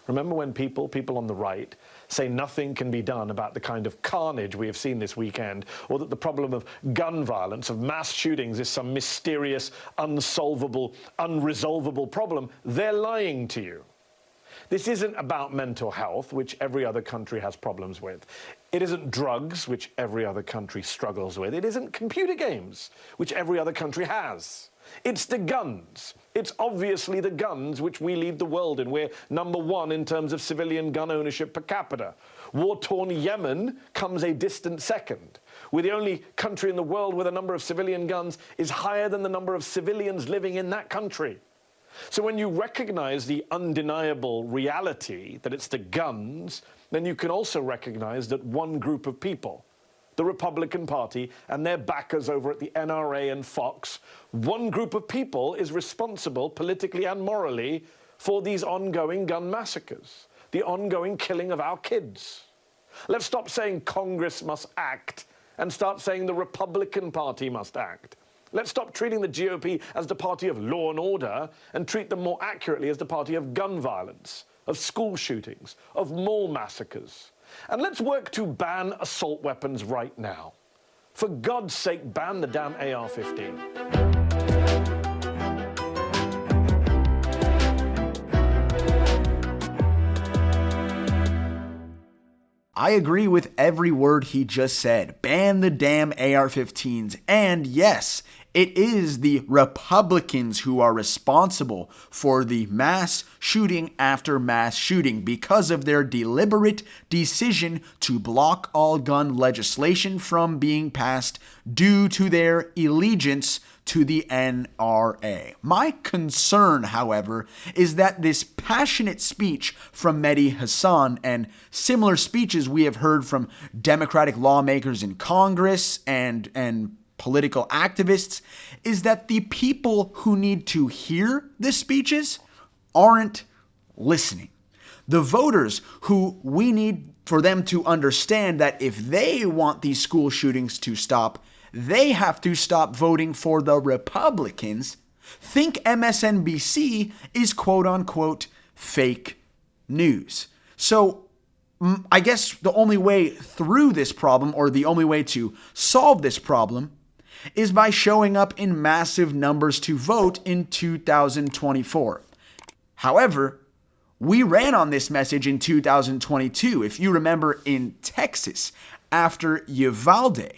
Remember when people on the right, say nothing can be done about the kind of carnage we have seen this weekend, or that the problem of gun violence, of mass shootings, is some mysterious, unsolvable, unresolvable problem? They're lying to you. This isn't about mental health, which every other country has problems with. It isn't drugs, which every other country struggles with. It isn't computer games, which every other country has. It's the guns. It's obviously the guns which we lead the world in. We're #1 in terms of civilian gun ownership per capita. War-torn Yemen comes a distant second. We're the only country in the world where the number of civilian guns is higher than the number of civilians living in that country. So when you recognize the undeniable reality that it's the guns, then you can also recognize that one group of people, the Republican Party and their backers over at the NRA and Fox, one group of people is responsible politically and morally for these ongoing gun massacres, the ongoing killing of our kids. Let's stop saying Congress must act and start saying the Republican Party must act. Let's stop treating the GOP as the party of law and order and treat them more accurately as the party of gun violence, of school shootings, of mall massacres. And let's work to ban assault weapons right now. For God's sake, ban the damn AR-15. I agree with every word he just said. Ban the damn AR-15s. And yes, it is the Republicans who are responsible for the mass shooting after mass shooting because of their deliberate decision to block all gun legislation from being passed due to their allegiance to the NRA. My concern, however, is that this passionate speech from Mehdi Hasan and similar speeches we have heard from Democratic lawmakers in Congress and political activists is that the people who need to hear the speeches aren't listening. The voters who we need for them to understand that if they want these school shootings to stop, they have to stop voting for the Republicans, think MSNBC is quote-unquote fake news. So I guess the only way through this problem, or the only way to solve this problem, is by showing up in massive numbers to vote in 2024. However, we ran on this message in 2022. If you remember, in Texas, after Uvalde,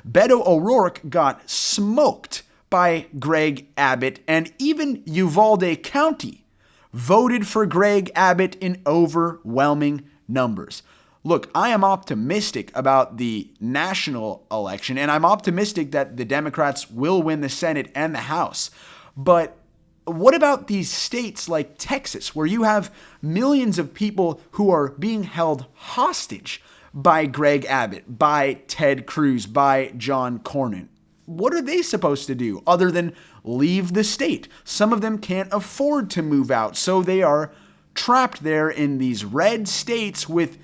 Beto O'Rourke got smoked by Greg Abbott, and even Uvalde County voted for Greg Abbott in overwhelming numbers. Look, I am optimistic about the national election, and I'm optimistic that the Democrats will win the Senate and the House. But what about these states like Texas, where you have millions of people who are being held hostage by Greg Abbott, by Ted Cruz, by John Cornyn? What are they supposed to do other than leave the state? Some of them can't afford to move out, so they are trapped there in these red states with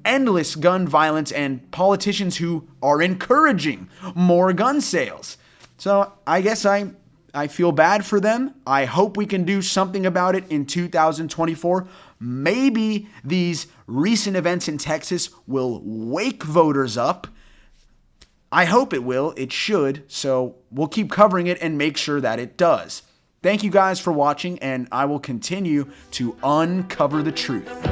endless gun violence and politicians who are encouraging more gun sales. So I guess I feel bad for them. I hope we can do something about it in 2024. Maybe these recent events in Texas will wake voters up. I hope it will. It should. So we'll keep covering it and make sure that it does. Thank you guys for watching, and I will continue to uncover the truth.